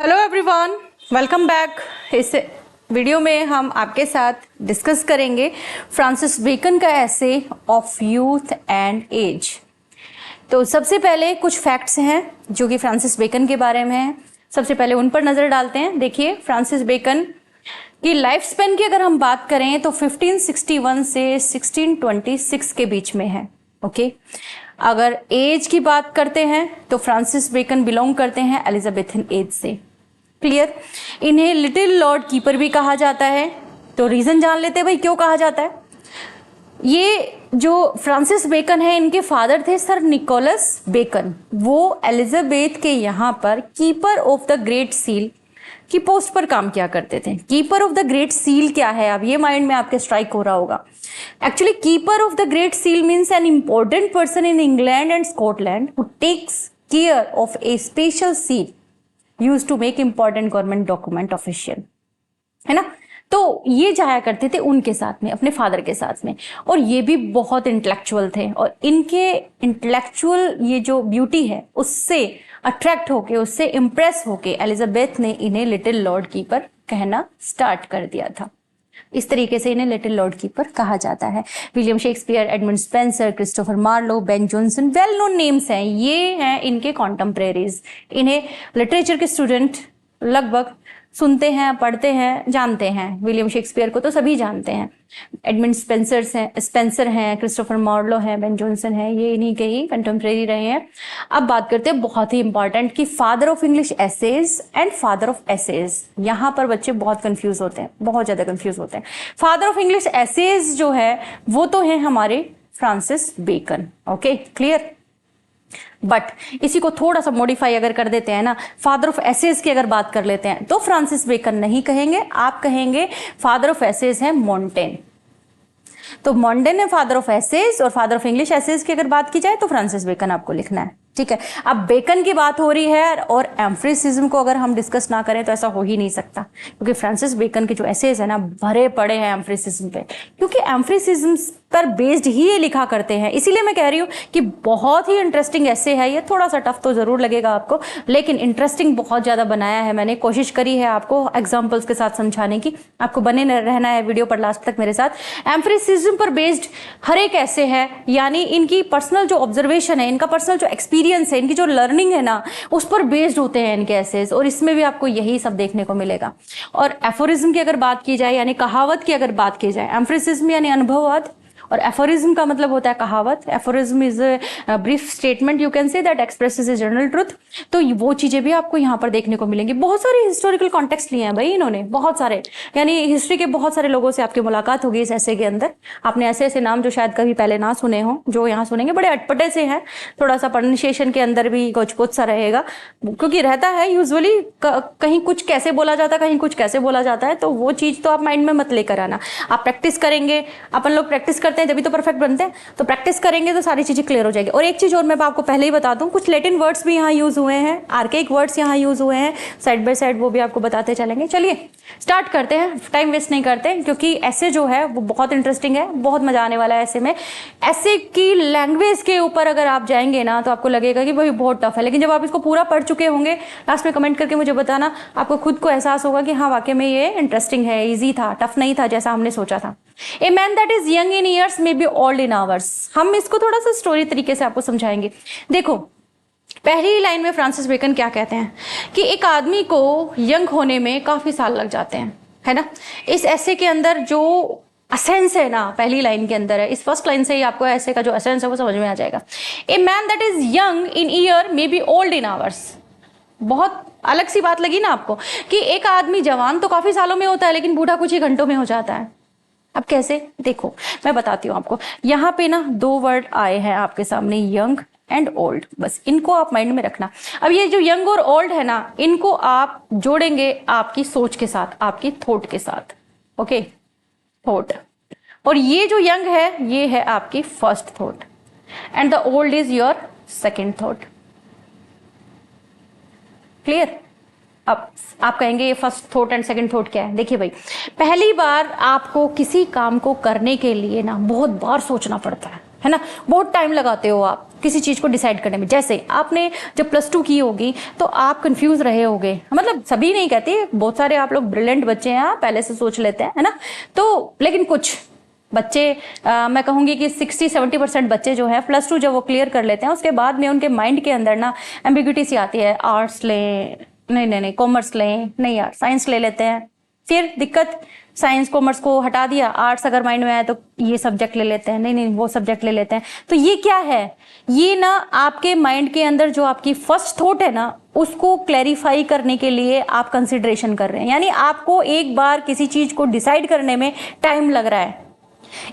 Hello everyone, welcome back. इस video में हम आपके साथ डिस्कस करेंगे फ्रांसिस बेकन का ऐसे ऑफ यूथ एंड एज। तो सबसे पहले कुछ फैक्ट्स हैं जो कि फ्रांसिस बेकन के बारे में हैं। सबसे पहले उन पर नज़र डालते हैं। देखिए, फ्रांसिस बेकन की लाइफ स्पेन की अगर हम बात करें तो 1561 से 1626 के बीच में है। ओके, अगर एज की बात करते हैं तो फ्रांसिस बेकन बिलोंग करते हैं एलिजाबेथन एज से। क्लियर। इन्हें लिटिल लॉर्ड कीपर भी कहा जाता है। तो रीजन जान लेते हैं भाई क्यों कहा जाता है। ये जो फ्रांसिस बेकन है, इनके फादर थे सर निकोलस बेकन। वो एलिजाबेथ के यहाँ पर keeper of the great seal की पोस्ट पर काम किया करते थे। Keeper of the great seal क्या है, अब ये माइंड में आपके स्ट्राइक हो रहा होगा। Actually keeper of the great seal means an important person in England and Scotland who takes care of a special seal use to make important government document official, है ना। तो ये जाया करते थे उनके साथ में, अपने फादर के साथ में। और ये भी बहुत इंटेलेक्चुअल थे और इनके इंटेलेक्चुअल ये जो ब्यूटी है उससे अट्रैक्ट होके, उससे इंप्रेस होके एलिजाबेथ ने इन्हें लिटिल लॉर्ड कीपर कहना स्टार्ट कर दिया था। इस तरीके से इन्हें लिटिल लॉर्ड कीपर कहा जाता है। William Shakespeare, Edmund Spenser, Christopher Marlowe, Ben Jonson well known names हैं। ये हैं इनके कॉन्टेम्परेरीज। इन्हें लिटरेचर के स्टूडेंट लगभग सुनते हैं, पढ़ते हैं, जानते हैं। विलियम शेक्सपियर को तो सभी जानते हैं। एडमंड स्पेंसर हैं, क्रिस्टोफर मार्लो हैं, बेन जॉनसन हैं, ये इन्हीं के ही कंटेम्परेरी रहे हैं। अब बात करते हैं बहुत ही इंपॉर्टेंट कि father of English essays and father of essays. यहाँ पर बच्चे बहुत कंफ्यूज होते हैं, बहुत ज्यादा कंफ्यूज होते हैं। फादर ऑफ इंग्लिश एसेज जो है वो तो है हमारे Francis Bacon. Okay, clear. But इसी को थोड़ा सा मॉडिफाई अगर कर देते हैं ना, फादर ऑफ एसेज की अगर बात कर लेते हैं तो फ्रांसिस बेकन नहीं कहेंगे, आप कहेंगे फादर ऑफ एसेज है मॉन्टेन। तो मॉन्टेन है फादर ऑफ एसेज, और फादर ऑफ इंग्लिश एसेज की अगर बात की जाए तो फ्रांसिस बेकन आपको लिखना है। ठीक है। अब बेकन की बात हो रही है और एम्फ्रिसिज्म को अगर हम डिस्कस ना करें तो ऐसा हो ही नहीं सकता, क्योंकि फ्रांसिस बेकन के जो एसेज है ना भरे पड़े हैं एम्फ्रिसिज्म पे, क्योंकि एम्फ्रिसिज्म पर बेस्ड ही ये लिखा करते हैं। इसीलिए मैं कह रही हूँ कि बहुत ही इंटरेस्टिंग ऐसे है ये। थोड़ा सा टफ तो जरूर लगेगा आपको, लेकिन इंटरेस्टिंग बहुत ज्यादा बनाया है मैंने। कोशिश करी है आपको एग्जाम्पल्स के साथ समझाने की। आपको बने रहना है वीडियो पर लास्ट तक मेरे साथ। एम्फ्रिसिज्म पर बेस्ड हर एक ऐसे है, यानी इनकी पर्सनल जो ऑब्जर्वेशन है, इनका पर्सनल जो एक्सपीरियंस है, इनकी जो लर्निंग है ना, उस पर बेस्ड होते हैं इनके एसेज। और इसमें भी आपको यही सब देखने को मिलेगा। और एफोरिज्म की अगर बात की जाए, यानी कहावत की अगर बात की जाए, एम्फ्रिसिज्म यानी अनुभववाद और एफोरिज्म का मतलब होता है कहावत। Aphorism is a brief statement you can say that expresses a general truth. तो वो चीजें भी आपको यहाँ पर देखने को मिलेंगी। बहुत सारे हिस्टोरिकल कॉन्टेक्स्ट लिए हैं भाई इन्होंने, बहुत सारे, यानी हिस्ट्री के बहुत सारे लोगों से आपकी मुलाकात होगी इस ऐसे के अंदर। आपने ऐसे ऐसे नाम जो शायद कभी पहले ना सुने हो, जो यहाँ सुनेंगे बड़े अटपटे से हैं। थोड़ा सा प्रोनाउंसिएशन के अंदर भी कुछ कुछ सा रहेगा, क्योंकि रहता है यूजुअली कहीं कुछ कैसे बोला जाता है, कहीं कुछ कैसे बोला जाता है। तो वो चीज तो आप माइंड में मत लेकर आना। आप प्रैक्टिस करेंगे, अपन लोग प्रैक्टिस करते हैं तभी तो परफेक्ट बनते हैं। तो प्रैक्टिस करेंगे तो सारी चीजें क्लियर हो जाएगी। और एक चीज और मैं आपको पहले ही बता दूं, कुछ लैटिन वर्ड्स भी यहाँ यूज हुए हैं, आर्केइक वर्ड्स यहाँ यूज हुए हैं साइड बाय साइड, वो भी आपको बताते चलेंगे। चलिए स्टार्ट करते हैं, टाइम वेस्ट नहीं करते, क्योंकि ऐसे जो है वो बहुत इंटरेस्टिंग है, बहुत मजा आने वाला है ऐसे में। ऐसे की लैंग्वेज के ऊपर अगर आप जाएंगे ना तो आपको लगेगा कि भाई बहुत टफ है, लेकिन जब आप इसको पूरा पढ़ चुके होंगे, लास्ट में कमेंट करके मुझे बताना, आपको खुद को एहसास होगा कि हाँ वाकई में ये इंटरेस्टिंग है, ईजी था, टफ नहीं था जैसा हमने सोचा था। A man that is young in years may be old in hours। हम इसको थोड़ा सा स्टोरी तरीके से आपको समझाएंगे। देखो, पहली लाइन में फ्रांसिस बेकन क्या कहते हैं कि एक आदमी को यंग होने में काफी साल लग जाते हैं, है ना। इस ऐसे के अंदर जो असेंस है ना, पहली लाइन के अंदर है, इस फर्स्ट लाइन से ही आपको ऐसे का जो असेंस है वो समझ में आ जाएगा। A man that is young in year may be old in hours. बहुत अलग सी बात लगी ना आपको कि एक आदमी जवान तो काफी सालों में होता है, लेकिन बूढ़ा कुछ ही घंटों में हो जाता है। अब कैसे, देखो मैं बताती हूँ आपको। यहाँ पे ना दो वर्ड आए हैं आपके सामने, यंग एंड ओल्ड, बस इनको आप माइंड में रखना। अब ये जो यंग और ओल्ड है ना, इनको आप जोड़ेंगे आपकी सोच के साथ, आपकी थॉट के साथ। Okay, thought. और ये जो यंग है ये है आपकी first thought, and the old is your second thought. Clear. अब आप कहेंगे ये first thought and second thought क्या है। देखिए भाई, पहली बार आपको किसी काम को करने के लिए ना बहुत बार सोचना पड़ता है ना, बहुत टाइम लगाते हो आप। किसी चीज़ को डिसाइड करने में। जैसे आपने जब +2 की होगी तो आप कंफ्यूज रहे होगे, मतलब सभी नहीं कहती, बहुत सारे आप लोग ब्रिलियंट बच्चे हैं, पहले से सोच लेते हैं, है ना। तो लेकिन कुछ बच्चे मैं कहूँगी कि 60-70% बच्चे जो है +2 जब वो क्लियर कर लेते हैं उसके बाद में उनके माइंड के अंदर ना एम्बिग्यूटी सी आती है, आर्ट्स लें, नहीं कॉमर्स लें, नहीं यार साइंस ले लेते हैं, फिर दिक्कत, साइंस कॉमर्स को हटा दिया, आर्ट्स अगर माइंड में आया तो ये सब्जेक्ट ले लेते हैं, नहीं वो सब्जेक्ट ले लेते हैं। तो ये क्या है, ये ना आपके माइंड के अंदर जो आपकी फर्स्ट थॉट है ना उसको क्लैरिफाई करने के लिए आप कंसिडरेशन कर रहे हैं, यानी आपको एक बार किसी चीज को डिसाइड करने में टाइम लग रहा है,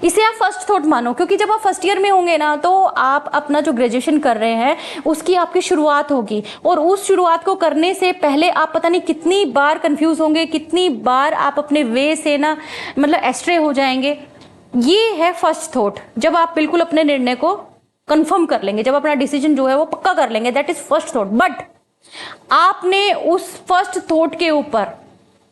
इसे आप फर्स्ट थॉट मानो। क्योंकि जब आप फर्स्ट ईयर में होंगे ना तो आप अपना जो ग्रेजुएशन कर रहे हैं उसकी आपकी शुरुआत होगी, और उस शुरुआत को करने से पहले आप पता नहीं कितनी बार कंफ्यूज होंगे, कितनी बार आप अपने वे से ना मतलब एस्ट्रे हो जाएंगे। ये है फर्स्ट थॉट, जब आप बिल्कुल अपने निर्णय को कंफर्म कर लेंगे, जब अपना डिसीजन जो है वो पक्का कर लेंगे, that is first thought. But आपने उस फर्स्ट थॉट के ऊपर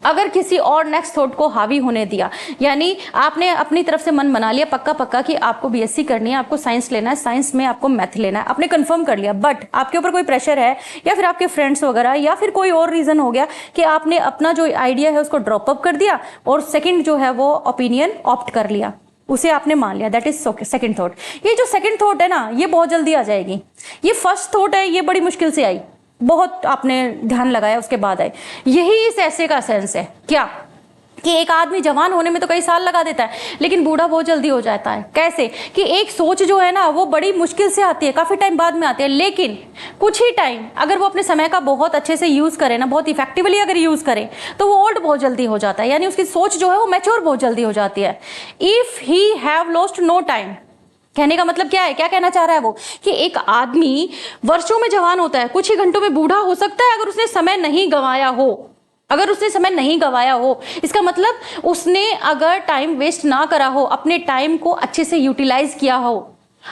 अगर किसी और नेक्स्ट थॉट को हावी होने दिया, यानी आपने अपनी तरफ से मन बना लिया पक्का कि आपको बीएससी करनी है, आपको साइंस लेना है, साइंस में आपको मैथ लेना है, आपने कंफर्म कर लिया, बट आपके ऊपर कोई प्रेशर है या फिर आपके फ्रेंड्स वगैरह या फिर कोई और रीजन हो गया कि आपने अपना जो आइडिया है उसको ड्रॉप अप कर दिया और सेकेंड जो है वो ओपिनियन ऑप्ट कर लिया, उसे आपने मान लिया, दैट इज सेकंड थॉट। ये जो सेकंड थॉट है ना ये बहुत जल्दी आ जाएगी, ये फर्स्ट थॉट है ये बड़ी मुश्किल से आई, बहुत आपने ध्यान लगाया उसके बाद आए। यही इस ऐसे का सेंस है क्या, कि एक आदमी जवान होने में तो कई साल लगा देता है लेकिन बूढ़ा बहुत जल्दी हो जाता है। कैसे कि एक सोच जो है ना वो बड़ी मुश्किल से आती है, काफी टाइम बाद में आती है, लेकिन कुछ ही टाइम अगर वो अपने समय का बहुत अच्छे से यूज करे ना, बहुत इफेक्टिवली अगर यूज करे तो वो ओल्ड बहुत जल्दी हो जाता है, यानी उसकी सोच जो है वो मैच्योर बहुत जल्दी हो जाती है। If he have lost no time, कहने का मतलब क्या है, क्या कहना चाह रहा है वो, कि एक आदमी वर्षों में जवान होता है, कुछ ही घंटों में बूढ़ा हो सकता है अगर उसने समय नहीं गंवाया हो, अगर उसने समय नहीं गंवाया हो। इसका मतलब उसने अगर टाइम वेस्ट ना करा हो, अपने टाइम को अच्छे से यूटिलाइज किया हो,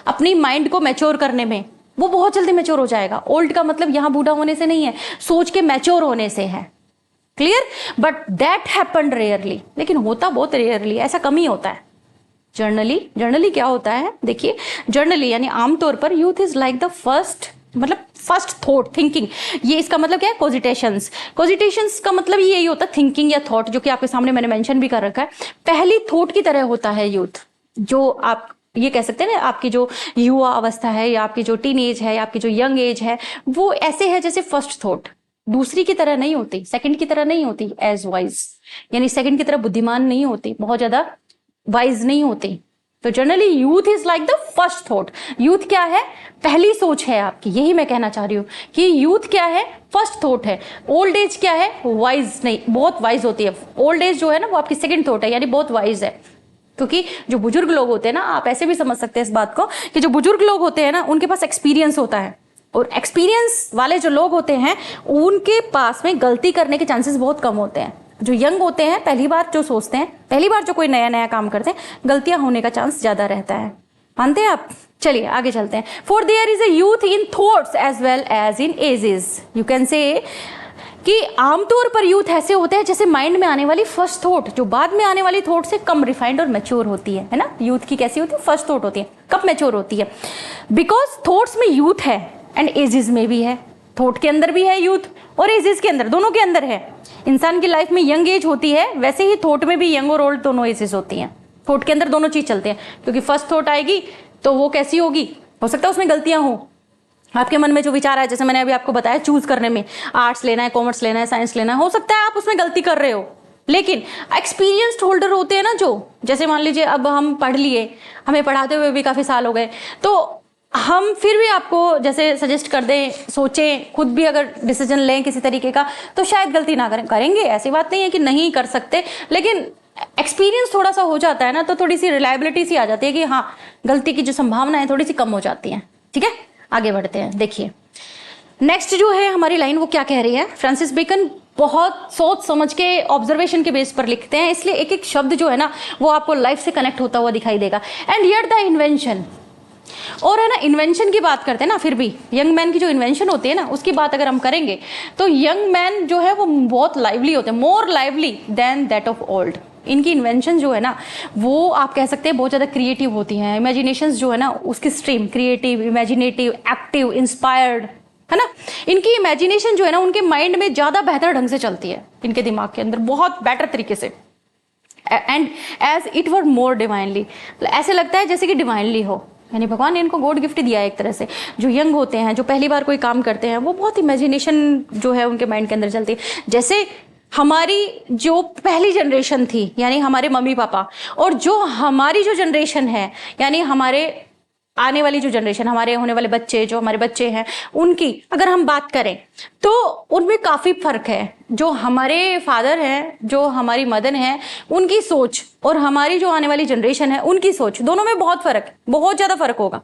अपनी माइंड को मैच्योर करने में, वो बहुत जल्दी मैच्योर हो जाएगा। ओल्ड का मतलब यहां बूढ़ा होने से नहीं है, सोच के मैच्योर होने से है। Clear, but that happened rarely, लेकिन होता बहुत रेयरली, ऐसा कम ही होता है। जर्नली क्या होता है, देखिए जर्नली यानी आमतौर पर youth is like the first thought thinking. ये इसका मतलब क्या है, कोजिटेशंस का मतलब यही होता है थिंकिंग या थॉट, जो कि आपके सामने मैंने मेंशन भी कर रखा है। पहली थॉट की तरह होता है यूथ, जो आप ये कह सकते हैं ना आपकी जो युवा अवस्था है या आपकी जो टीन एज है या आपकी जो यंग एज है, वो ऐसे है जैसे फर्स्ट थॉट दूसरी की तरह नहीं होती, सेकंड की तरह नहीं होती एज वाइज, यानी सेकंड की तरह बुद्धिमान नहीं होती, बहुत ज्यादा वाइज नहीं होती। तो generally youth is like the first thought. Youth क्या है, पहली सोच है आपकी, यही मैं कहना चाह रही हूँ कि यूथ क्या है, फर्स्ट थॉट है। ओल्ड एज क्या है, वाइज नहीं, बहुत वाइज होती है। ओल्ड एज जो है ना वो आपकी सेकंड थॉट है, यानी बहुत वाइज है। क्योंकि जो बुजुर्ग लोग होते हैं ना, आप ऐसे भी समझ सकते हैं इस बात को कि जो बुजुर्ग लोग होते हैं ना उनके पास एक्सपीरियंस होता है, और एक्सपीरियंस वाले जो लोग होते हैं उनके पास में गलती करने के चांसेस बहुत कम होते हैं। जो यंग होते हैं, पहली बार जो सोचते हैं, पहली बार जो कोई नया काम करते हैं, गलतियां होने का चांस ज्यादा रहता है। मानते हैं आप? चलिए आगे चलते हैं। For there is a youth in thoughts as well as in ages. You can say कि आमतौर पर यूथ ऐसे होते हैं जैसे माइंड में आने वाली फर्स्ट थॉट जो बाद में आने वाली थॉट से कम रिफाइंड और मैच्योर होती है ना। यूथ की कैसी होती है, फर्स्ट थॉट होती है, कब मैच्योर होती है, बिकॉज थॉट्स में यूथ है एंड एजेस में भी है। थॉट के अंदर भी है यूथ और एजेस के अंदर, दोनों के अंदर है। इंसान की लाइफ में यंग एज होती है, वैसे ही थॉट में भी यंग और ओल्ड दोनों एजेस होती हैं। थॉट के अंदर दोनों चीज चलते हैं, क्योंकि फर्स्ट थॉट आएगी तो वो कैसी होगी, हो सकता है उसमें गलतियां हो। आपके मन में जो विचार है, जैसे मैंने अभी आपको बताया, चूज करने में आर्ट्स लेना है, कॉमर्स लेना है, साइंस लेना है, हो सकता है आप उसमें गलती कर रहे हो, लेकिन एक्सपीरियंस्ड होल्डर होते हैं ना, जो जैसे मान लीजिए अब हम पढ़ लिए, हमें पढ़ाते हुए भी काफी साल हो गए, तो हम फिर भी आपको जैसे सजेस्ट कर दें, सोचें, खुद भी अगर डिसीजन लें किसी तरीके का, तो शायद गलती ना करेंगे। ऐसी बात नहीं है कि नहीं कर सकते, लेकिन एक्सपीरियंस थोड़ा सा हो जाता है ना, तो थोड़ी सी रिलायबिलिटी सी आ जाती है कि हाँ, गलती की जो संभावना है थोड़ी सी कम हो जाती है। ठीक है, आगे बढ़ते हैं। देखिए नेक्स्ट जो है हमारी लाइन, वो क्या कह रही है। फ्रांसिस बेकन बहुत सोच समझ के, ऑब्जर्वेशन के बेस पर लिखते हैं, इसलिए एक एक शब्द जो है ना वो आपको लाइफ से कनेक्ट होता हुआ दिखाई देगा। एंड हियर द इन्वेंशन, और है ना, इन्वेंशन की बात करते हैं ना, फिर भी यंग मैन की जो इन्वेंशन होती है ना उसकी बात अगर हम करेंगे, तो यंग मैन जो है वो बहुत लाइवली होते हैं, more lively than that of old. इनकी इन्वेंशन जो है ना वो आप कह सकते हैं बहुत ज़्यादा क्रिएटिव होती हैं। इमेजिनेशंस जो है ना उसकी stream creative, imaginative, active, inspired, है ना। इनकी इमेजिनेशन जो है ना उनके माइंड में ज़्यादा बेहतर ढंग से चलती है, इनके दिमाग के अंदर बहुत बेटर तरीके से। And as it were more divinely, ऐसे लगता है जैसे कि डिवाइनली हो, यानी भगवान ने इनको गॉड गिफ्ट दिया है एक तरह से। जो यंग होते हैं, जो पहली बार कोई काम करते हैं, वो बहुत इमेजिनेशन जो है उनके माइंड के अंदर चलती है। जैसे हमारी जो पहली जनरेशन थी यानी हमारे मम्मी पापा, और जो हमारी जो जनरेशन है यानी हमारे आने वाली जो जनरेशन, हमारे होने वाले बच्चे, जो हमारे बच्चे हैं, उनकी अगर हम बात करें तो उनमें काफ़ी फर्क है। जो हमारे फादर हैं, जो हमारी मदर हैं, उनकी सोच और हमारी जो आने वाली जनरेशन है उनकी सोच, दोनों में बहुत फर्क, बहुत ज़्यादा फर्क होगा।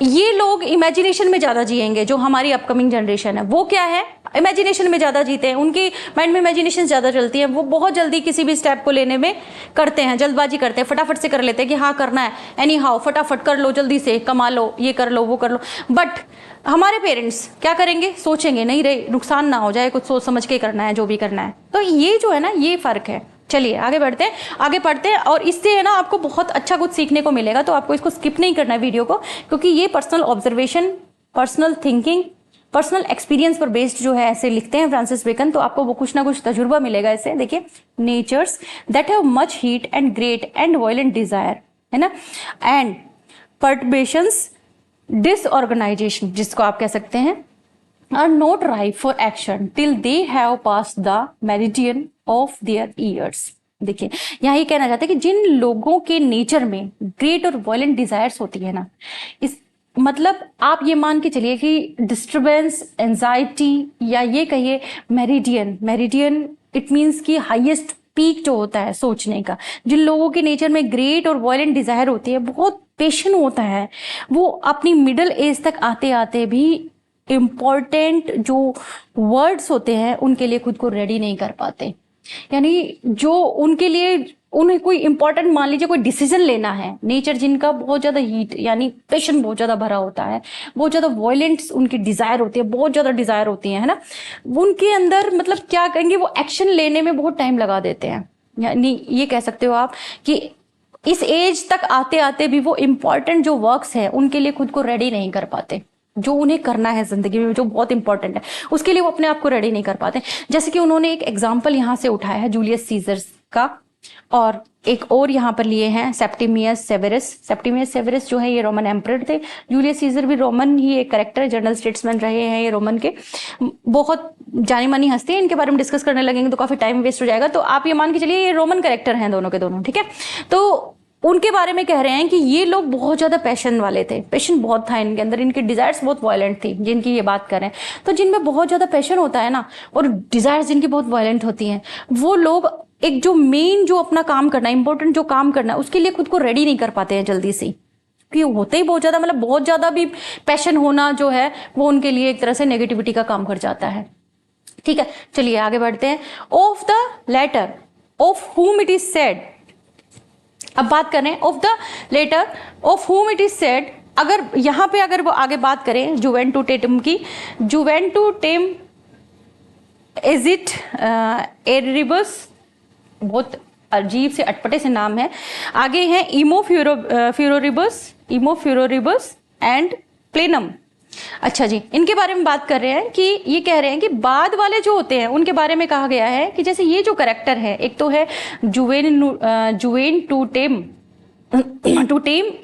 ये लोग इमेजिनेशन में ज़्यादा जिएंगे। जो हमारी अपकमिंग जनरेशन है वो क्या है, इमेजिनेशन में ज़्यादा जीते हैं, उनकी माइंड में इमेजिनेशन ज़्यादा चलती है। वो बहुत जल्दी किसी भी स्टेप को लेने में करते हैं, जल्दबाजी करते हैं, फटाफट से कर लेते हैं कि हाँ करना है, एनी हाउ फटाफट कर लो, जल्दी से कमा लो, ये कर लो वो कर लो। बट हमारे पेरेंट्स क्या करेंगे, सोचेंगे नहीं रे नुकसान ना हो जाए, कुछ सोच समझ के करना है जो भी करना है। तो ये जो है ना ये फ़र्क है। चलिए आगे बढ़ते हैं, आगे पढ़ते हैं। और इससे है ना आपको बहुत अच्छा कुछ सीखने को मिलेगा, तो आपको इसको स्किप नहीं करना है वीडियो को, क्योंकि ये personal observation, personal thinking, personal experience पर बेस्ड जो है ऐसे लिखते हैं फ्रांसिस बेकन। तो आपको वो कुछ ना कुछ तजुर्बा मिलेगा इससे। देखिए, natures that have much heat and great and violent desire, है ना, एंड पर्टर्बेशंस, डिसऑर्गेनाइजेशन जिसको आप कह सकते हैं, are not ripe for action till they have passed the meridian of their years। देखिए यहाँ ये कहना चाहते हैं कि जिन लोगों के नेचर में ग्रेट और वायलेंट डिजायर्स होती है ना, इस मतलब आप ये मान के चलिए कि डिस्टर्बेंस, एंजाइटी, या ये कहिए मेरिडियन, मेरिडियन इट मीन्स कि हाईएस्ट पीक जो होता है सोचने का। जिन लोगों के नेचर में ग्रेट और वायलेंट डिजायर होती है, बहुत पेशेंट होता है, वो अपनी मिडिल एज तक आते आते भी इम्पॉर्टेंट जो वर्ड्स होते हैं उनके लिए खुद को रेडी नहीं कर पाते। यानी जो उनके लिए, उन्हें कोई इंपॉर्टेंट, मान लीजिए कोई डिसीजन लेना है, नेचर जिनका बहुत ज़्यादा हीट यानी पैशन बहुत ज़्यादा भरा होता है, बहुत ज़्यादा वायलेंट उनकी डिज़ायर होती है, बहुत ज़्यादा डिज़ायर होती है ना, उनके अंदर मतलब क्या कहेंगे, वो एक्शन लेने में बहुत टाइम लगा देते हैं। यानी ये कह सकते हो आप कि इस एज तक आते आते भी वो इम्पॉर्टेंट जो वर्क्स है उनके लिए खुद को रेडी नहीं कर पाते। जो उन्हें करना है जिंदगी में, जो बहुत इंपॉर्टेंट है, उसके लिए वो अपने आप को रेडी नहीं कर पाते। जैसे कि उन्होंने एक एग्जाम्पल यहाँ से उठाया है जूलियस सीजर का, और एक और यहाँ पर लिए हैं सेप्टिमियस सेवेरस। सेप्टिमियस सेवेरस जो है ये रोमन एम्परर थे। जूलियस सीजर भी रोमन ही एक कैरेक्टर, जनरल स्टेट्समैन रहे हैं ये रोमन के, बहुत जानी मानी हस्ती है। इनके बारे में डिस्कस करने लगेंगे तो काफी टाइम वेस्ट हो जाएगा, तो आप ये मान के चलिए ये रोमन कैरेक्टर हैं दोनों के दोनों, ठीक है। तो उनके बारे में कह रहे हैं कि ये लोग बहुत ज्यादा पैशन वाले थे, पैशन बहुत था इनके अंदर, इनकी डिजायर्स बहुत वायलेंट थी जिनकी ये बात कर रहे हैं। तो जिनमें बहुत ज्यादा पैशन होता है ना और डिजायर्स जिनकी बहुत वायलेंट होती हैं, वो लोग एक जो मेन जो अपना काम करना है, इंपॉर्टेंट जो काम करना है, उसके लिए खुद को रेडी नहीं कर पाते हैं जल्दी से, क्योंकि होते ही बहुत ज्यादा, मतलब बहुत ज्यादा भी पैशन होना जो है वो उनके लिए एक तरह से नेगेटिविटी का काम कर जाता है। ठीक है, चलिए आगे बढ़ते हैं। Of the latter of whom it is said, अब बात करें of the latter of whom it is said. अगर यहां पे अगर वो आगे बात करें जुवेंटुटेटम की, जुवेंटुटेम इज इट एरिबस, बहुत अजीब से अटपटे से नाम है। आगे है इमोफ्यूरोरिबस, इमोफ्यूरोरिबस एंड प्लेनम। अच्छा जी, इनके बारे में बात कर रहे हैं कि ये कह रहे हैं कि बाद वाले जो होते हैं उनके बारे में कहा गया है कि जैसे ये जो कैरेक्टर है, एक तो है जुवेंटुटेम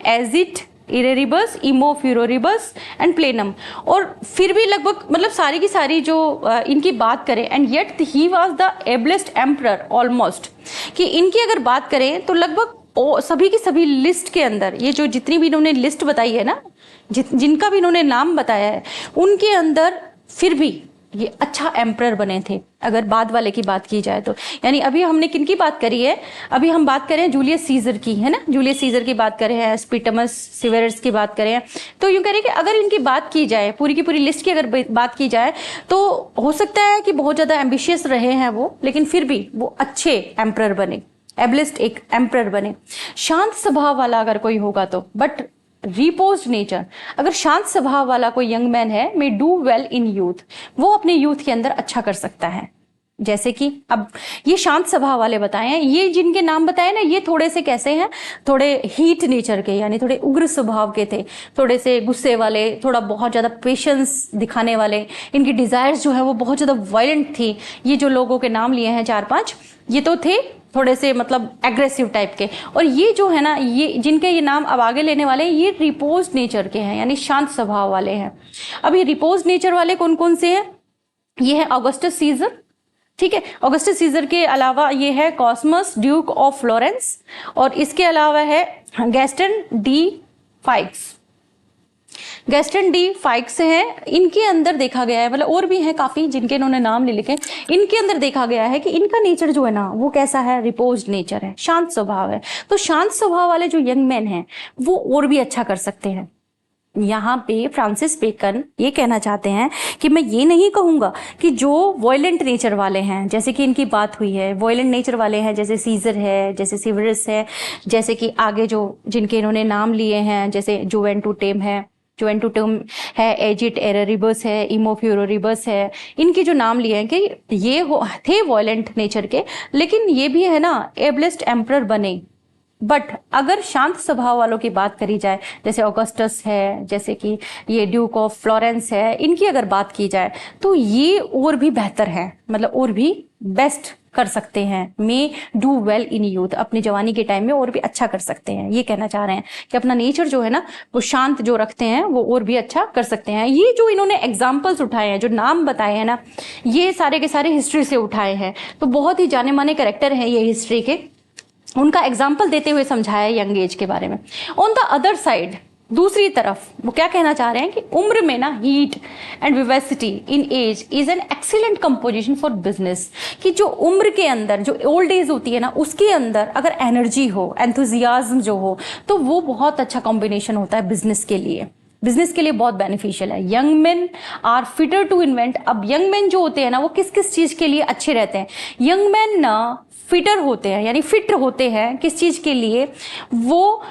एज इट इरेरिबस, इमोफ्यूरोरिबस एंड प्लेनम। और फिर भी लगभग मतलब सारी की सारी जो इनकी बात करें, and yet he was the ablest emperor almost, कि इनकी अगर बात करें तो लगभग सभी की सभी लिस्ट के अंदर, ये जो जितनी भी इन्होंने लिस्ट बताई है ना, जिनका भी इन्होंने नाम बताया है, उनके अंदर फिर भी ये अच्छा एम्परर बने थे अगर बाद वाले की बात की जाए तो। यानी अभी हमने किनकी बात करी है, अभी हम बात करें जूलियस सीजर की, है ना, जूलियस सीजर की बात करें हैं, स्पिटमस सेवेरस की बात करें, तो यूं कह रहे हैं कि अगर इनकी बात की जाए, पूरी की पूरी लिस्ट की अगर बात की जाए, तो हो सकता है कि बहुत ज़्यादा एम्बिशियस रहे हैं वो, लेकिन फिर भी वो अच्छे एम्परर बने, एबलिस्ट एक एम्परर बने। शांत स्वभाव वाला अगर कोई होगा तो, बट रिपोज नेचर, अगर शांत स्वभाव वाला कोई यंग मैन है, may do well in youth, वो अपने यूथ के अंदर अच्छा कर सकता है। जैसे कि अब ये शांत स्वभाव वाले बताए हैं, ये जिनके नाम बताए ना, ये थोड़े से कैसे हैं, थोड़े हीट नेचर के, यानी थोड़े उग्र स्वभाव के थे, थोड़े से गुस्से वाले, थोड़ा बहुत ज़्यादा पेशेंस दिखाने वाले, इनकी डिज़ायर्स जो है वो बहुत ज़्यादा वायलेंट थी। ये जो लोगों के नाम लिए हैं 4-5, ये तो थे थोड़े से मतलब एग्रेसिव टाइप के। और ये जो है ना, ये जिनके ये नाम अब आगे लेने वाले हैं, ये रिपोज नेचर के हैं, यानी शांत स्वभाव वाले हैं। अब ये रिपोज नेचर वाले कौन कौन से हैं? ये है ऑगस्टस सीजर, ठीक है। ऑगस्टस सीजर के अलावा ये है कॉस्मस ड्यूक ऑफ फ्लोरेंस, और इसके अलावा है गैस्टन डी फाइक्स। गैस्टन डी फाइक्स है, इनके अंदर देखा गया है, मतलब और भी हैं काफी जिनके इन्होंने नाम ले लिखे, इनके अंदर देखा गया है कि इनका नेचर जो है ना वो कैसा है, रिपोज्ड नेचर है, शांत स्वभाव है। तो शांत स्वभाव वाले जो यंग मैन हैं वो और भी अच्छा कर सकते हैं। यहाँ पे फ्रांसिस बेकन ये कहना चाहते हैं कि मैं ये नहीं कहूंगा कि जो वॉयलेंट नेचर वाले हैं, जैसे कि इनकी बात हुई है, वॉयलेंट नेचर वाले हैं, जैसे सीजर है, जैसे सीवरस है, जैसे कि आगे जो जिनके इन्होंने नाम लिए हैं, जैसे जुवेंटुटेम है, जुवेंटुटम है, एजिट एरेरिबस है, इमोफ्यूरोरिबस है, इनके जो नाम लिए हैं कि ये थे वॉयलेंट नेचर के, लेकिन ये भी है ना एबलेस्ट एम्परर बने। बट अगर शांत स्वभाव वालों की बात करी जाए, जैसे ऑगस्टस है, जैसे कि ये ड्यूक ऑफ फ्लोरेंस है, इनकी अगर बात की जाए तो ये और भी बेहतर है, मतलब और भी बेस्ट कर सकते हैं, may do well in youth, अपनी जवानी के टाइम में और भी अच्छा कर सकते हैं। ये कहना चाह रहे हैं कि अपना नेचर जो है ना वो शांत जो रखते हैं वो और भी अच्छा कर सकते हैं। ये जो इन्होंने एग्जाम्पल्स उठाए हैं, जो नाम बताए हैं ना, ये सारे के सारे हिस्ट्री से उठाए हैं, तो बहुत ही जाने माने कैरेक्टर हैं ये हिस्ट्री के, उनका एग्जाम्पल देते हुए समझाया यंग एज के बारे में। ऑन द अदर साइड, दूसरी तरफ वो क्या कहना चाह रहे हैं कि उम्र में ना heat and vivacity in age is an excellent composition for business, कि जो उम्र के अंदर जो ओल्ड एज होती है ना उसके अंदर अगर एनर्जी हो, एंथुजियाज्म जो हो, तो वो बहुत अच्छा कॉम्बिनेशन होता है बिजनेस के लिए, बिजनेस के लिए बहुत बेनिफिशियल है। Young man are fitter to invent. अब यंग मैन जो होते हैं ना वो किस किस चीज के लिए अच्छे रहते हैं? यंग मैन ना फिटर होते हैं, यानी फिट होते हैं किस चीज के लिए? वो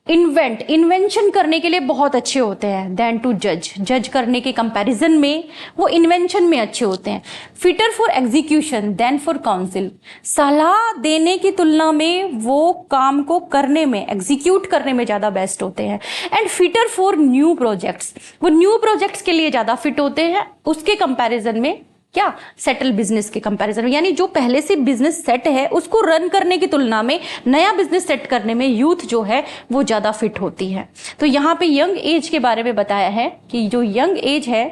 इन्वेंशन करने के लिए बहुत अच्छे होते हैं, देन टू जज करने के कंपैरिजन में वो इन्वेंशन में अच्छे होते हैं। Fitter for execution than for counsel, सलाह देने की तुलना में वो काम को करने में, एग्जीक्यूट करने में ज़्यादा बेस्ट होते हैं। And fitter for new projects, वो न्यू प्रोजेक्ट्स के लिए ज़्यादा फिट होते हैं उसके कंपैरिजन में, क्या सेटल बिजनेस के कंपैरिजन में, यानी जो पहले से बिजनेस सेट है उसको रन करने की तुलना में नया बिजनेस सेट करने में यूथ जो है वो ज्यादा फिट होती है। तो यहाँ पे यंग एज के बारे में बताया है कि जो यंग एज है,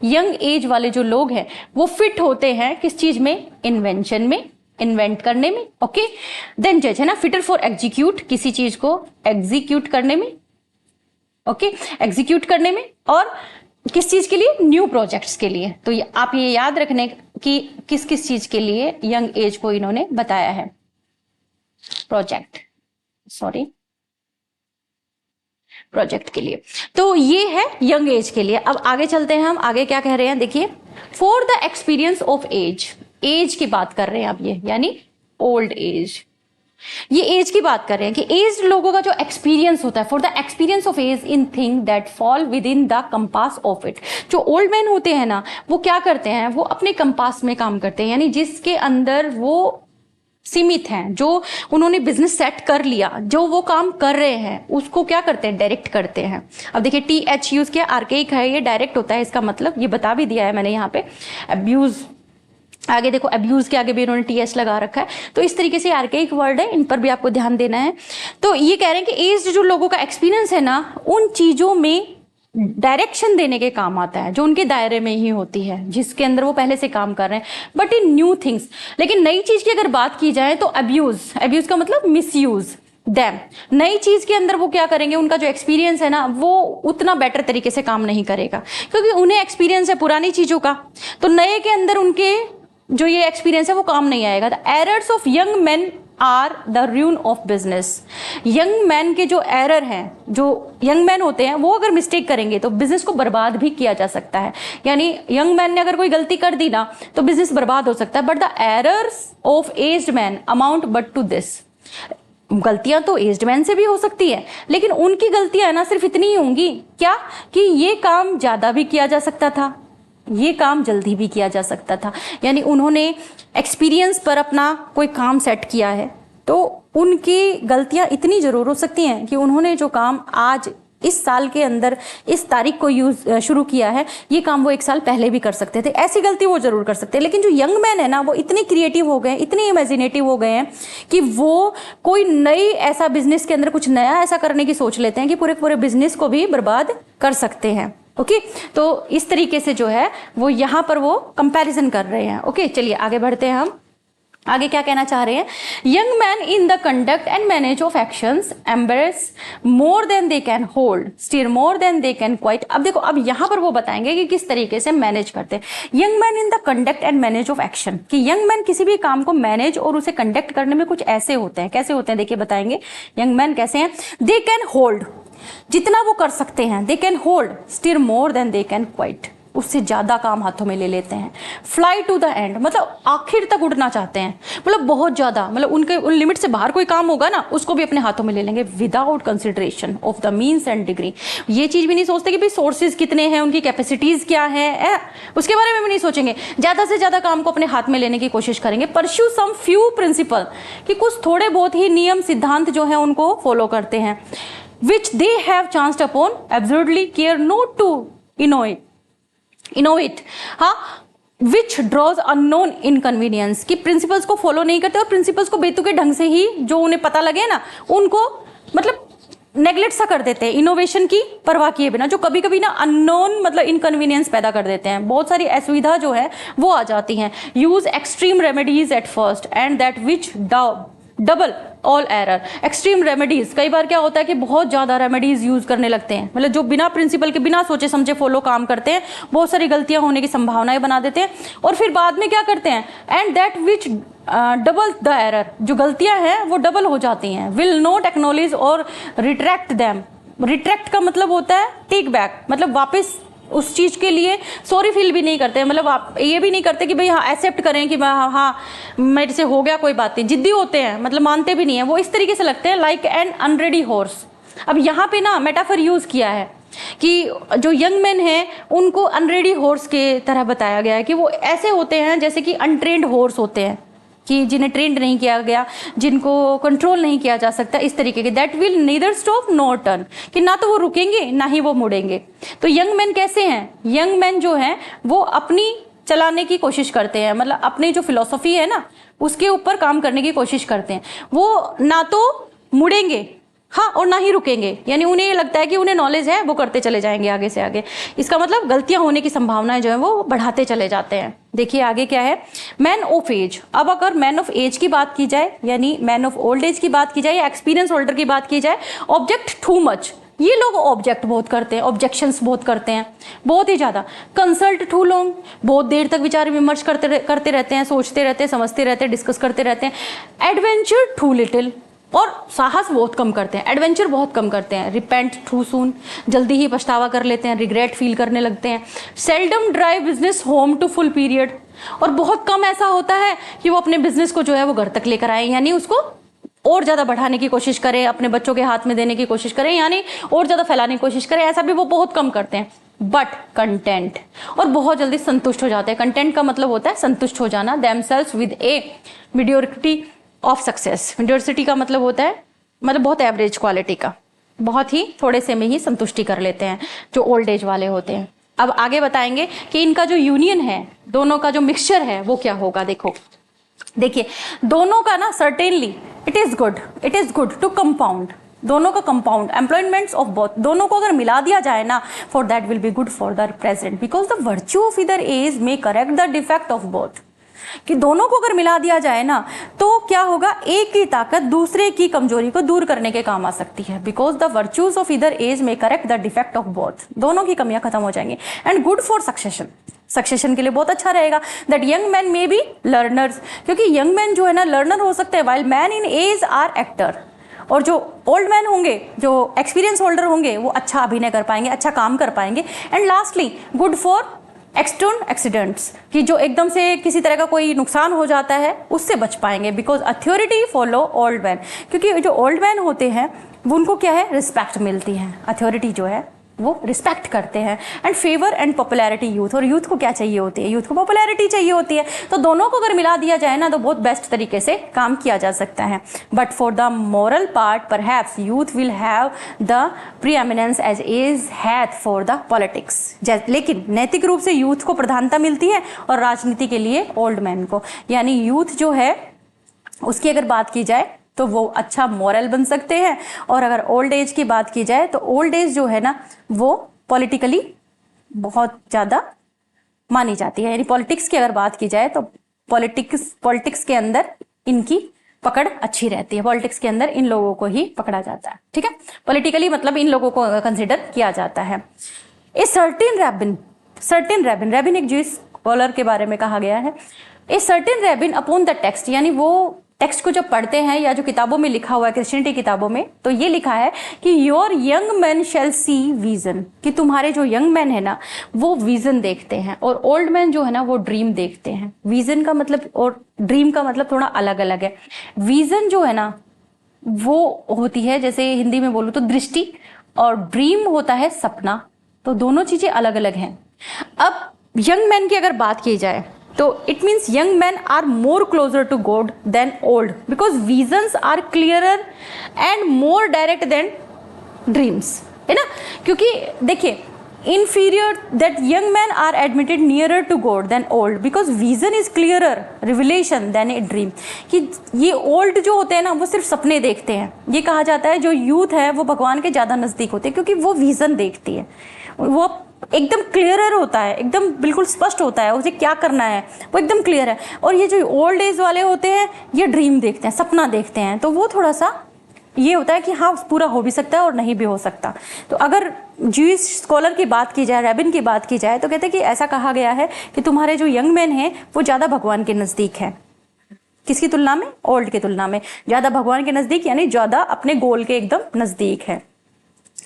यंग एज वाले जो लोग हैं वो फिट होते हैं किस चीज में? इन्वेंशन में, इन्वेंट करने में। ओके, देन जज है ना, फिटर फॉर एग्जीक्यूट, किसी चीज को एग्जीक्यूट करने में, ओके, एग्जीक्यूट करने में, और किस चीज के लिए? न्यू प्रोजेक्ट्स के लिए। तो आप ये याद रखने कि किस किस चीज के लिए यंग एज को इन्होंने बताया है, प्रोजेक्ट के लिए। तो ये है यंग एज के लिए। अब आगे चलते हैं हम, आगे क्या कह रहे हैं देखिए, for the experience of age, age की बात कर रहे हैं अब ये, यानी ओल्ड एज, ये एज की बात कर रहे हैं कि एज लोगों का जो एक्सपीरियंस होता है, for the experience of age in thing that fall within the compass of it. जो ओल्ड मैन होते हैं ना वो क्या करते हैं? वो अपने कंपास में काम करते हैं, यानी जिसके अंदर वो सीमित हैं, जो उन्होंने बिजनेस सेट कर लिया, जो वो काम कर रहे हैं उसको क्या करते हैं? डायरेक्ट करते हैं। अब देखिए TH यूज किया, आर्केइक है, ये डायरेक्ट होता है, इसका मतलब ये बता भी दिया है मैंने यहाँ पे। अब्यूज, आगे देखो अब्यूज के आगे भी इन्होंने TH लगा रखा है, तो इस तरीके से आर्केइक वर्ड है, इन पर भी आपको ध्यान देना है। तो ये कह रहे हैं कि एज जो लोगों का एक्सपीरियंस है ना उन चीजों में डायरेक्शन देने के काम आता है जो उनके दायरे में ही होती है, जिसके अंदर वो पहले से काम कर रहे हैं, बट इन न्यू थिंग्स। लेकिन नई चीज की अगर बात की जाए तो अब्यूज का मतलब मिसयूज दैम, नई चीज के अंदर वो क्या करेंगे? उनका जो एक्सपीरियंस है ना वो उतना बेटर तरीके से काम नहीं करेगा, क्योंकि उन्हें एक्सपीरियंस है पुरानी चीजों का, तो नए के अंदर उनके जो ये एक्सपीरियंस है वो काम नहीं आएगा। The errors of young man are the ruin of business. Young man के जो एरर हैं, जो यंग मैन होते हैं वो अगर मिस्टेक करेंगे तो बिजनेस को बर्बाद भी किया जा सकता है। यानी यंग मैन ने अगर कोई गलती कर दी ना तो बिजनेस बर्बाद हो सकता है। But the errors of aged man amount but to this, गलतियां तो एज्ड मैन से भी हो सकती है, लेकिन उनकी गलतियां ना सिर्फ इतनी ही होंगी क्या कि ये काम ज्यादा भी किया जा सकता था, ये काम जल्दी भी किया जा सकता था। यानी उन्होंने एक्सपीरियंस पर अपना कोई काम सेट किया है, तो उनकी गलतियां इतनी जरूर हो सकती हैं कि उन्होंने जो काम आज इस साल के अंदर इस तारीख को शुरू किया है, ये काम वो 1 साल पहले भी कर सकते थे। ऐसी गलती वो जरूर कर सकते हैं। लेकिन जो यंग मैन है ना, वो इतने क्रिएटिव हो गए, इतने इमेजिनेटिव हो गए हैं कि वो कोई नई ऐसा बिजनेस के अंदर कुछ नया ऐसा करने की सोच लेते हैं कि पूरे पूरे बिजनेस को भी बर्बाद कर सकते हैं। ओके, तो इस तरीके से जो है वो यहाँ पर वो कंपैरिजन कर रहे हैं। ओके, चलिए आगे बढ़ते हैं। हम आगे क्या कहना चाह रहे हैं? Young man in the conduct and manage of actions embrace more than they can hold, stir more than they can quiet. अब देखो, अब यहाँ पर वो बताएंगे कि किस तरीके से मैनेज करते हैं। Young man in the conduct and manage of action, कि यंग मैन किसी भी काम को मैनेज और उसे कंडक्ट करने में कुछ ऐसे होते हैं। कैसे होते हैं देखिए, बताएंगे यंग मैन कैसे हैं। दे कैन होल्ड, जितना वो कर सकते हैं। They can hold, stir more than they can quiet, उससे ज्यादा काम हाथों में ले लेते हैं। फ्लाई टू द एंड, मतलब आखिर तक उड़ना चाहते हैं, मतलब बहुत ज्यादा, मतलब उनके उन लिमिट से बाहर कोई काम होगा ना, उसको भी अपने हाथों में ले लेंगे without consideration of the means and degree. ये चीज भी नहीं सोचते कि भाई सोर्सेज कितने हैं, उनकी कैपेसिटीज क्या है, उसके बारे में भी नहीं सोचेंगे। ज्यादा से ज्यादा काम को अपने हाथ में लेने की कोशिश करेंगे। परस्यू सम फ्यू प्रिंसिपल, कि कुछ थोड़े बहुत ही नियम सिद्धांत जो है उनको फॉलो करते हैं। Which they have chanced upon absolutely care not to innovate, हाँ, विच ड्रॉज अननोन इनकन्वीनियंस, कि प्रिंसिपल्स को फॉलो नहीं करते और प्रिंसिपल्स को बेतुके ढंग से ही जो उन्हें पता लगे ना, उनको मतलब नेग्लेक्ट सा कर देते हैं, इनोवेशन की परवाह किए बिना, जो कभी कभी ना अननोन मतलब इनकन्वीनियंस पैदा कर देते हैं। बहुत सारी असुविधा जो है वो आ जाती हैं। Use extreme remedies at first and that which double all error. Extreme remedies, कई बार क्या होता है कि बहुत ज्यादा रेमेडीज यूज करने लगते हैं, मतलब जो बिना प्रिंसिपल के बिना सोचे समझे फॉलो काम करते हैं, बहुत सारी गलतियां होने की संभावनाएं बना देते हैं। और फिर बाद में क्या करते हैं, and that which double the error, जो गलतियां हैं वो डबल हो जाती हैं। विल नॉट एक्नॉलेज और रिट्रैक्ट दैम। रिट्रैक्ट का मतलब होता है टेक बैक, मतलब वापस उस चीज के लिए सॉरी फील भी नहीं करते, मतलब आप ये भी नहीं करते कि भाई हाँ एक्सेप्ट करें कि हाँ मेरे से हो गया, कोई बात नहीं। जिद्दी होते हैं, मतलब मानते भी नहीं है वो, इस तरीके से लगते हैं लाइक एन अनरेडी हॉर्स। अब यहाँ पे ना मेटाफर यूज किया है कि जो यंग मैन है उनको अनरेडी हॉर्स के तरह बताया गया है, कि वो ऐसे होते हैं जैसे कि अनट्रेंड हॉर्स होते हैं, कि जिन्हें ट्रेंड नहीं किया गया, जिनको कंट्रोल नहीं किया जा सकता, इस तरीके के। That will neither stop nor turn, कि ना तो वो रुकेंगे ना ही वो मुड़ेंगे। तो यंग मैन कैसे हैं? यंग मैन जो हैं वो अपनी चलाने की कोशिश करते हैं, मतलब अपनी जो फिलॉसफी है ना उसके ऊपर काम करने की कोशिश करते हैं। वो ना तो मुड़ेंगे, हाँ, और ना ही रुकेंगे। यानी उन्हें ये लगता है कि उन्हें नॉलेज है, वो करते चले जाएंगे आगे से आगे। इसका मतलब गलतियां होने की संभावनाएं जो है वो बढ़ाते चले जाते हैं। देखिए आगे क्या है, मैन ऑफ एज। अब अगर मैन ऑफ एज की बात की जाए, यानी मैन ऑफ ओल्ड एज की बात की जाए या एक्सपीरियंस होल्डर की बात की जाए, ऑब्जेक्ट टू मच, ये लोग ऑब्जेक्ट बहुत करते हैं, ऑब्जेक्शंस बहुत करते हैं, बहुत ही ज्यादा। कंसल्ट टू लॉन्ग, बहुत देर तक विचार विमर्श करते रहते हैं, सोचते रहते हैं, समझते रहते हैं, डिस्कस करते रहते हैं। एडवेंचर टू लिटिल, और साहस बहुत कम करते हैं, एडवेंचर बहुत कम करते हैं। रिपेंट टू सून, जल्दी ही पछतावा कर लेते हैं, रिग्रेट फील करने लगते हैं। Seldom drive business home to full period, और बहुत कम ऐसा होता है कि वो अपने बिजनेस को जो है वो घर तक लेकर आए, यानी उसको और ज्यादा बढ़ाने की कोशिश करें, अपने बच्चों के हाथ में देने की कोशिश करें, यानी और ज्यादा फैलाने की कोशिश करें, ऐसा भी वो बहुत कम करते हैं। बट कंटेंट, और बहुत जल्दी संतुष्ट हो जाते हैं। कंटेंट का मतलब होता है संतुष्ट हो जाना। Themselves with a mediocrity of success. Mediocrity का मतलब होता है मतलब बहुत एवरेज क्वालिटी का, बहुत ही थोड़े से में ही संतुष्टि कर लेते हैं जो ओल्ड एज वाले होते हैं। अब आगे बताएंगे कि इनका जो यूनियन है, दोनों का जो मिक्सचर है वो क्या होगा। देखिए दोनों का ना certainly it is good to compound, दोनों का कंपाउंड एम्प्लॉयमेंट्स ऑफ बोथ, दोनों को अगर मिला दिया जाए ना, for that will be good for the present, because the virtue of either age may correct the defect of both. कि दोनों को अगर मिला दिया जाए ना तो क्या होगा, एक की ताकत दूसरे की कमजोरी को दूर करने के काम आ सकती है। Because the virtues of either age में correct the defect of both, दोनों की कमियां खत्म हो जाएंगी। एंड गुड फॉर सक्सेशन के लिए बहुत अच्छा रहेगा। That young man may be learners, क्योंकि यंग मैन जो है ना लर्नर हो सकते हैं, while man in age are actor. और जो ओल्ड मैन होंगे, जो एक्सपीरियंस होल्डर होंगे, वो अच्छा अभिनय कर पाएंगे, अच्छा काम कर पाएंगे। And lastly good for external accidents, कि जो एकदम से किसी तरह का कोई नुकसान हो जाता है उससे बच पाएंगे। Because authority follow old man, क्योंकि जो ओल्ड मैन होते हैं वो उनको क्या है, रिस्पेक्ट मिलती है। अथॉरिटी जो है वो रिस्पेक्ट करते हैं। And favour and popularity youth, और यूथ को क्या चाहिए होती है, यूथ को पॉपुलैरिटी चाहिए होती है। तो दोनों को अगर मिला दिया जाए ना तो बहुत बेस्ट तरीके से काम किया जा सकता है। But for the moral part perhaps youth will have the preeminence as age hath for the politics. लेकिन नैतिक रूप से यूथ को प्रधानता मिलती है और राजनीति के लिए ओल्ड मैन को। यानी यूथ जो है उसकी अगर बात की जाए तो वो अच्छा मॉरल बन सकते हैं, और अगर ओल्ड एज की बात की जाए तो ओल्ड एज जो है ना वो पॉलिटिकली बहुत ज़्यादा मानी जाती है। यानी पॉलिटिक्स की अगर बात की जाए तो पॉलिटिक्स के अंदर इनकी पकड़ अच्छी रहती है, पॉलिटिक्स के अंदर इन लोगों को ही पकड़ा जाता है। ठीक है, पॉलिटिकली मतलब इन लोगों को कंसिडर किया जाता है। ए सर्टेन रैबिन एक ज्यूइश स्कॉलर के बारे में कहा गया है। A certain rabbin upon the text, यानी वो टेक्स्ट को जब पढ़ते हैं या जो किताबों में लिखा हुआ है क्रिश्चियनिटी किताबों में, तो ये लिखा है कि your young man shall see vision, कि तुम्हारे जो यंग मैन है ना वो विजन देखते हैं, और ओल्ड मैन जो है ना वो ड्रीम देखते हैं। विजन का मतलब और ड्रीम का मतलब थोड़ा अलग अलग है। विजन जो है ना वो होती है, जैसे हिंदी में बोलूँ तो दृष्टि, और ड्रीम होता है सपना। तो दोनों चीजें अलग अलग हैं। अब यंग मैन की अगर बात की जाए तो it means young man are more closer to God than old, because visions are clearer and more direct than dreams, है ना। क्योंकि देखिए inferior that young men are admitted nearer to God than old because vision is clearer revelation than a dream, कि ये old जो होते हैं ना वो सिर्फ सपने देखते हैं। ये कहा जाता है जो यूथ है वो भगवान के ज़्यादा नज़दीक होते हैं क्योंकि वो विजन देखती है, वो एकदम क्लियरर होता है, एकदम बिल्कुल स्पष्ट होता है उसे क्या करना है, वो एकदम क्लियर है। और ये जो ओल्ड एज वाले होते हैं ये ड्रीम देखते हैं, सपना देखते हैं, तो वो थोड़ा सा ये होता है कि हाँ पूरा हो भी सकता है और नहीं भी हो सकता। तो अगर ज्यूइश स्कॉलर की बात की जाए, रैबिन की बात की जाए, तो कहते हैं कि ऐसा कहा गया है कि तुम्हारे जो यंग मैन हैं वो ज़्यादा भगवान के नज़दीक है। किसकी तुलना में? ओल्ड की तुलना में ज़्यादा भगवान के नज़दीक, यानी ज़्यादा अपने गोल के एकदम नज़दीक है।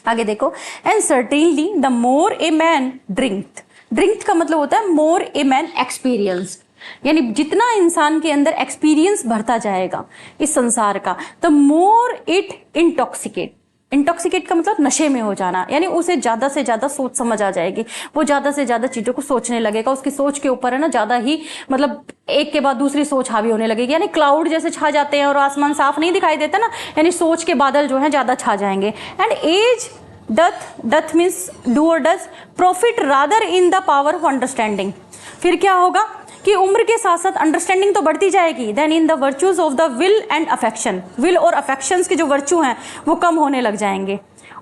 आगे देखो, and certainly the more a man drink का मतलब होता है मोर ए मैन एक्सपीरियंस, यानी जितना इंसान के अंदर एक्सपीरियंस बढ़ता जाएगा इस संसार का, द मोर इट इंटॉक्सिकेट का मतलब नशे में हो जाना, यानी उसे ज्यादा से ज्यादा सोच समझ आ जाएगी, वो ज्यादा से ज्यादा चीजों को सोचने लगेगा, उसकी सोच के ऊपर है ना ज्यादा ही मतलब एक के बाद दूसरी सोच हावी होने लगेगी। यानी क्लाउड जैसे छा जाते हैं और आसमान साफ नहीं दिखाई देता ना, यानी सोच के बादल जो है ज्यादा छा जाएंगे। And age doth means do और does profit rather in the power of understanding. फिर क्या होगा कि उम्र के साथ साथ अंडरस्टैंडिंग तो बढ़ती जाएगी, then in the virtues of the will and affection, will और अफेक्शंस के जो वर्च्यू हैं वो कम होने लग जाएंगे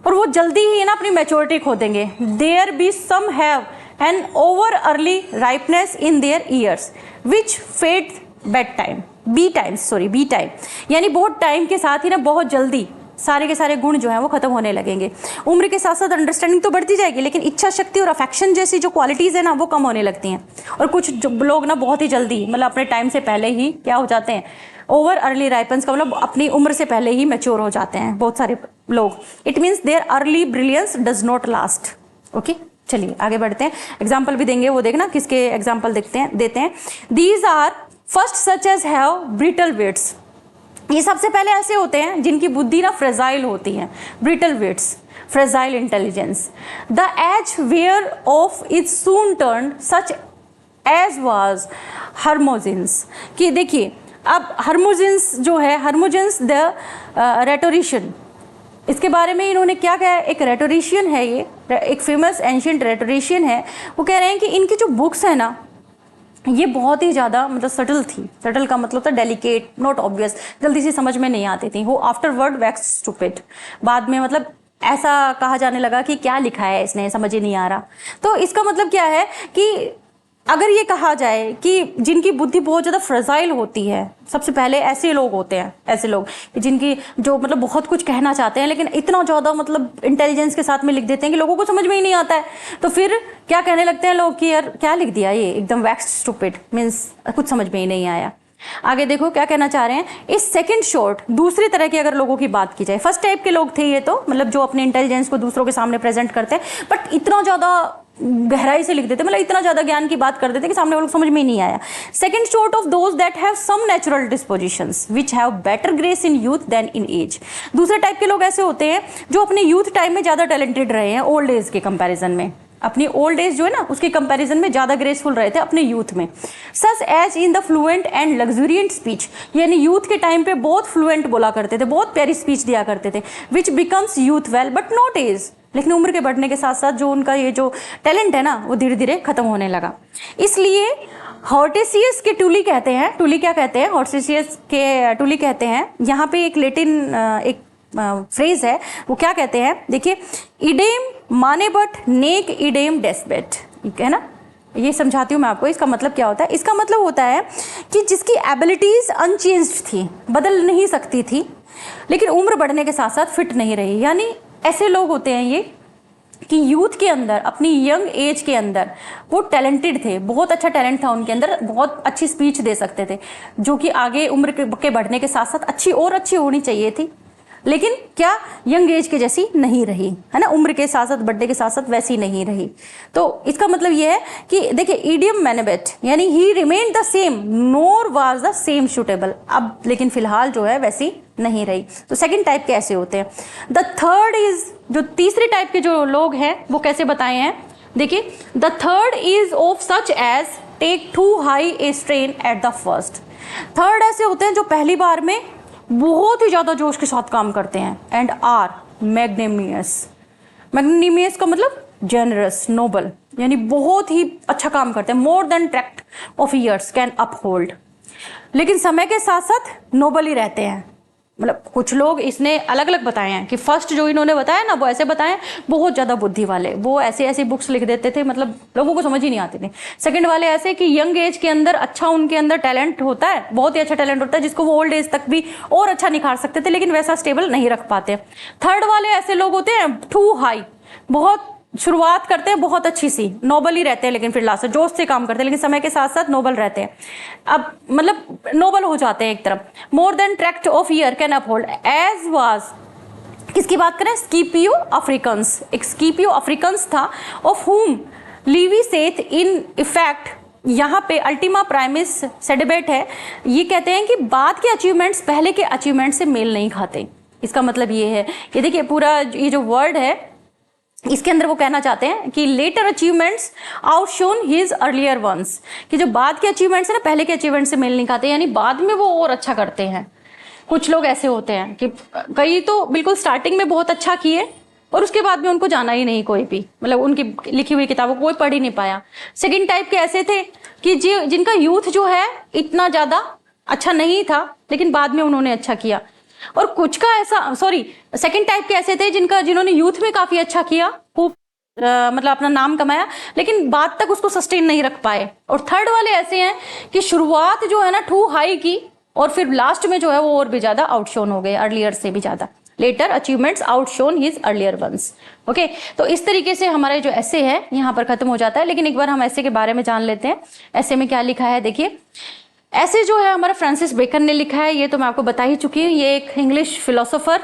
और वो जल्दी ही ना अपनी मैच्योरिटी खो देंगे। There be some have an over early ripeness in their years which fade betimes, यानी बहुत टाइम के साथ ही ना बहुत जल्दी सारे के सारे गुण जो हैं वो खत्म होने लगेंगे। उम्र के साथ साथ अंडरस्टैंडिंग तो बढ़ती जाएगी, लेकिन इच्छा शक्ति और अफेक्शन जैसी जो क्वालिटीज़ है ना वो कम होने लगती हैं। और कुछ जो लोग ना बहुत ही जल्दी मतलब अपने टाइम से पहले ही क्या हो जाते हैं, ओवर अर्ली राइपन्स का मतलब अपनी उम्र से पहले ही मैच्योर हो जाते हैं बहुत सारे लोग। It means their early brilliance does not last. Okay, चलिए आगे बढ़ते हैं। एग्जाम्पल भी देंगे, वो देखना किसके एग्जाम्पल देते हैं। These are first such as have brittle wits, ये सबसे पहले ऐसे होते हैं जिनकी बुद्धि ना फ्रेजाइल होती है, brittle wits, fragile intelligence. The edge whereof it soon turn such as was Hermogenes, कि देखिए अब हर्मोजेंस जो है, हर्मोजेंस द रेटोरिशियन, इसके बारे में इन्होंने क्या कहा है, एक रेटोरिशियन है, ये एक फेमस एंशिएंट रेटोरिशियन है। वो कह रहे हैं कि इनकी जो बुक्स है ना ये बहुत ही ज़्यादा मतलब सटल थी। सटल का मतलब था डेलिकेट, नॉट ऑब्वियस, जल्दी से समझ में नहीं आती थी। वो आफ्टरवर्ड वैक्स स्टूपिड, बाद में मतलब ऐसा कहा जाने लगा कि क्या लिखा है इसने, समझ ही नहीं आ रहा। तो इसका मतलब क्या है कि अगर ये कहा जाए कि जिनकी बुद्धि बहुत ज़्यादा फ्रेजाइल होती है, सबसे पहले ऐसे लोग होते हैं, ऐसे लोग जिनकी जो मतलब बहुत कुछ कहना चाहते हैं लेकिन इतना ज़्यादा मतलब इंटेलिजेंस के साथ में लिख देते हैं कि लोगों को समझ में ही नहीं आता है। तो फिर क्या कहने लगते हैं लोग कि यार क्या लिख दिया ये, एकदम वैक्स्ड स्टूपिड, मीन्स कुछ समझ में ही नहीं आया। आगे देखो क्या कहना चाह रहे हैं। इस सेकंड शॉर्ट, दूसरी तरह के अगर लोगों की बात की जाए, फर्स्ट टाइप के लोग थे ये तो मतलब जो अपने इंटेलिजेंस को दूसरों के सामने प्रेजेंट करते हैं, बट इतना ज़्यादा गहराई से लिख देते, मतलब इतना ज्यादा ज्ञान की बात कर देते कि सामने वालों को समझ में ही नहीं आया। Second sort of those that have some natural dispositions which have better grace in youth than in age. दूसरे टाइप के लोग ऐसे होते हैं जो अपने यूथ टाइम में ज्यादा टैलेंटेड रहे हैं ओल्ड एज के कंपैरिजन में, अपनी ओल्ड एज जो है ना उसके कंपैरिजन में ज्यादा ग्रेसफुल रहे थे अपने यूथ में। Such as in the fluent and luxuriant speech, यानी यूथ के टाइम पे बहुत फ्लुएंट बोला करते थे, बहुत प्यारी स्पीच दिया करते थे। Which becomes youth well but not age, लेकिन उम्र के बढ़ने के साथ साथ जो उनका ये जो टैलेंट है ना वो धीरे धीरे खत्म होने लगा। इसलिए हॉर्टेसियस के टूली कहते हैं, टूली क्या कहते हैं, हॉर्टेसियस के टूली कहते हैं। यहाँ पे एक लेटिन एक फ्रेज है, वो क्या कहते हैं देखिए, इडेम माने बट नेक इडेम डेस्पेट, है ना। ये समझाती हूँ मैं आपको इसका मतलब क्या होता है। इसका मतलब होता है कि जिसकी एबिलिटीज अनचेंज्ड थी, बदल नहीं सकती थी, लेकिन उम्र बढ़ने के साथ साथ फिट नहीं रही। यानी ऐसे लोग होते हैं ये कि यूथ के अंदर, अपनी यंग एज के अंदर वो टैलेंटेड थे, बहुत अच्छा टैलेंट था उनके अंदर, बहुत अच्छी स्पीच दे सकते थे, जो कि आगे उम्र के बढ़ने के साथ साथ अच्छी और अच्छी होनी चाहिए थी, लेकिन क्या यंग एज के जैसी नहीं रही, है ना, उम्र के साथ साथ बढ़ने के साथ साथ वैसी नहीं रही। तो इसका मतलब ये है कि देखिए इडियम मैनेबेट, यानी he remain the same NOR was the same suitable, अब लेकिन फिलहाल जो है वैसी नहीं रही। तो सेकंड टाइप के ऐसे होते हैं। द थर्ड इज, जो तीसरे टाइप के जो लोग हैं वो कैसे बताए हैं देखिए, the third is of such as take too high a strain at the first. Third ऐसे होते हैं जो पहली बार में बहुत ही ज्यादा जोश के साथ काम करते हैं, एंड आर मैग्नेमियस। मैग्नेमियस का मतलब जेनरस, नोबल, यानी बहुत ही अच्छा काम करते हैं, मोर than tract of years can uphold, लेकिन समय के साथ साथ नोबल ही रहते हैं। मतलब कुछ लोग इसने अलग अलग बताए हैं कि फर्स्ट जो इन्होंने बताया ना वो ऐसे बताए बहुत ज्यादा बुद्धि वाले, वो ऐसे ऐसी बुक्स लिख देते थे, मतलब लोगों को समझ ही नहीं आती थी। सेकंड वाले ऐसे कि यंग एज के अंदर अच्छा उनके अंदर टैलेंट होता है, बहुत ही अच्छा टैलेंट होता है, जिसको वो ओल्ड एज तक भी और अच्छा निखार सकते थे, लेकिन वैसा स्टेबल नहीं रख पाते। थर्ड वाले ऐसे लोग होते हैं टू हाई, बहुत शुरुआत करते हैं बहुत अच्छी सी, नोबल ही रहते हैं, लेकिन फिर लास्ट जोश से काम करते हैं, लेकिन समय के साथ साथ नोबल रहते हैं, अब मतलब नोबल हो जाते हैं एक तरफ। More than tract of year can uphold as was, किसकी बात करें, स्कीपियो अफ्रीकन्स, एक स्कीपियो अफ्रीकन्स था, ऑफ हुम लीवी सेथ इन इफेक्ट। यहाँ पे अल्टीमा प्राइमिस सेडिबेट है, ये कहते हैं कि बाद के अचीवमेंट्स पहले के अचीवमेंट से मेल नहीं खाते। इसका मतलब ये है, ये देखिए पूरा ये जो वर्ड है इसके अंदर वो कहना चाहते हैं कि later achievements outshone his earlier ones, कि जो बाद के अचीवमेंट्स है ना पहले के अचीवमेंट से मेल नहीं खाते, यानी बाद में वो और अच्छा करते हैं। कुछ लोग ऐसे होते हैं कि कई तो बिल्कुल स्टार्टिंग में बहुत अच्छा किए और उसके बाद में उनको जाना ही नहीं कोई भी, मतलब उनकी लिखी हुई किताबों को कोई पढ़ ही नहीं पाया। सेकेंड टाइप के ऐसे थे कि जिनका यूथ जो है इतना ज्यादा अच्छा नहीं था, लेकिन बाद में उन्होंने अच्छा किया। और कुछ का ऐसा सेकंड टाइप के ऐसे थे जिन्होंने यूथ में काफी अच्छा किया, खूब मतलब अपना नाम कमाया, लेकिन बाद तक उसको सस्टेन नहीं रख पाए। और थर्ड वाले ऐसे हैं कि शुरुआत जो है ना टू हाई की और फिर लास्ट में जो है वो और भी ज्यादा आउटशोन हो गए, अर्लियर से भी ज्यादा। Later achievements outshone his earlier ones. Okay, तो इस तरीके से हमारे जो ऐसे है यहाँ पर खत्म हो जाता है। लेकिन एक बार हम ऐसे के बारे में जान लेते हैं। ऐसे में क्या लिखा है देखिए, ऐसे जो है हमारा फ्रांसिस बेकन ने लिखा है, ये तो मैं आपको बता ही चुकी हूँ। ये एक इंग्लिश फिलोसोफर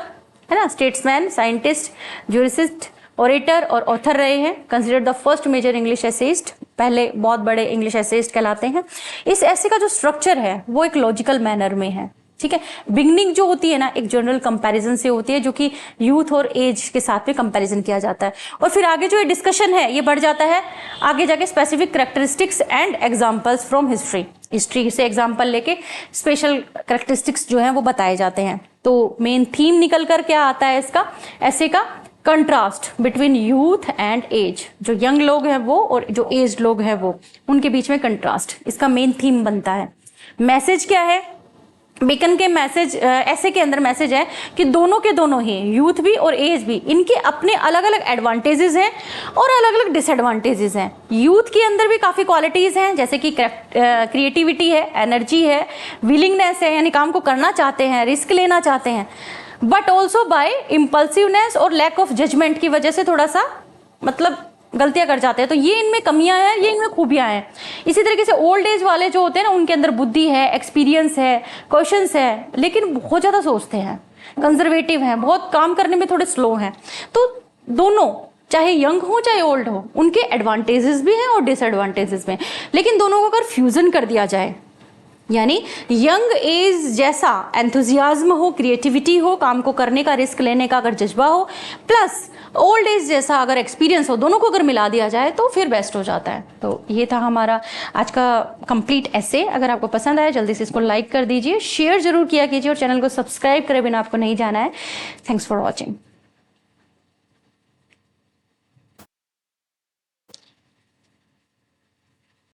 है ना, स्टेट्समैन, साइंटिस्ट, ज्यूरिस्ट, ओरेटर और ऑथर रहे हैं। Considered the first major English essayist, पहले बहुत बड़े इंग्लिश एसेइस्ट कहलाते हैं। इस ऐसे का जो स्ट्रक्चर है वो एक लॉजिकल मैनर में है, ठीक है। बिगनिंग जो होती है ना एक जनरल कंपैरिजन से होती है, जो कि यूथ और एज के साथ में कंपैरिजन किया जाता है। और फिर आगे जो ये डिस्कशन है ये बढ़ जाता है आगे जाके specific characteristics and examples from history से एग्जांपल लेके स्पेशल कैरेक्टरिस्टिक्स जो हैं वो बताए जाते हैं। तो मेन थीम निकल कर क्या आता है इसका, ऐसे का contrast between youth and age, जो यंग लोग हैं वो और जो एज लोग हैं वो, उनके बीच में कंट्रास्ट इसका मेन थीम बनता है। मैसेज क्या है बेकन के मैसेज, ऐसे के अंदर मैसेज है कि दोनों के दोनों ही, यूथ भी और एज भी, इनके अपने अलग अलग एडवांटेजेस हैं और अलग अलग डिसएडवांटेजेस हैं। यूथ के अंदर भी काफ़ी क्वालिटीज़ हैं, जैसे कि क्रिएटिविटी है, एनर्जी है, विलिंगनेस है, यानी काम को करना चाहते हैं, रिस्क लेना चाहते हैं, बट ऑल्सो बाय इम्पल्सिवनेस और लैक ऑफ जजमेंट की वजह से थोड़ा सा मतलब गलतियां कर जाते हैं। तो ये इनमें कमियां हैं, ये इनमें खूबियां हैं। इसी तरीके से ओल्ड एज वाले जो होते हैं ना उनके अंदर बुद्धि है, एक्सपीरियंस है, क्वेश्चंस है, लेकिन बहुत ज़्यादा सोचते हैं, कंजर्वेटिव हैं, बहुत काम करने में थोड़े स्लो हैं। तो दोनों चाहे यंग हो चाहे ओल्ड हो, उनके एडवांटेजेस भी हैं और डिसएडवांटेजेस भी हैं, लेकिन दोनों को अगर फ्यूजन कर दिया जाए, यानी यंग एज जैसा एंथुजियाज्म हो, क्रिएटिविटी हो, काम को करने का, रिस्क लेने का अगर जज्बा हो, प्लस ओल्ड एज जैसा अगर एक्सपीरियंस हो, दोनों को अगर मिला दिया जाए तो फिर बेस्ट हो जाता है। तो ये था हमारा आज का कंप्लीट ऐसे। अगर आपको पसंद आया जल्दी से इसको लाइक कर दीजिए, शेयर जरूर किया कीजिए और चैनल को सब्सक्राइब करे बिना आपको नहीं जाना है। Thanks for watching.